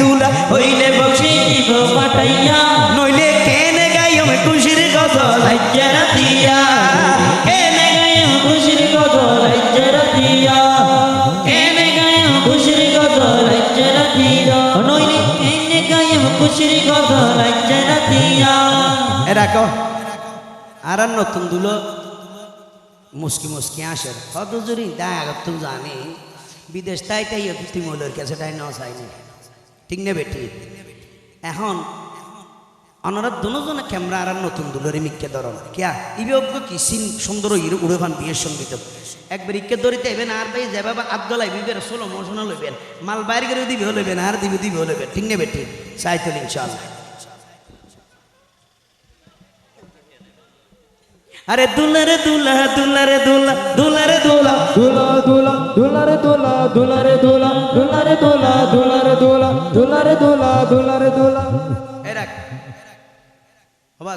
দুলা হইলে বক্সি দিব পাঠাইয়া নইলে কেনে গাইম খুশির গজল লাইজ্জা রাতিয়া কেনে গায়ো খুশির গজল লাইজ্জা রাতিয়া কেনে গায়ো খুশির গজল লাইজ্জা রাতিয়া নইলে কেনে গায়ো খুশির গজল লাইজ্জা রাতিয়া রাখো আর নতুন দুলো মুস্কি মুস্কি আসে কত জুরি দেখ তুই জানি বিদেশ তাই তাই তুই মৌলের কাছে তাই ন চাইনি ঠিক না বেটি এখন অনারা দুজনে ক্যামেরা আর নতুন দুলোরে মিক্কে ধরন কিয়া ইবে অজ্ঞ কি সিন সুন্দর হিরো উড়ে ভান বিয়ের সঙ্গীত একবার ইকে ধরিতে এবেন আর ভাই যে বাবা আব্দুল্লাহ বিবের সোলো মোশনা লইবেন মাল বাইরে করে দিবি হলেবেন আর দিবি হলেবেন ঠিক না বেটি চাইতুল ইনশাআল্লাহ আরে দুলারে দুলা দুলারে দুলা দুলারে দুলা দুলা দুলা দুলারে দুলা দুলারে দুলা দুলারে দুলা দুলারে দুলা দুলারে দুলা দুলারে দুলা এ রাখ বাবা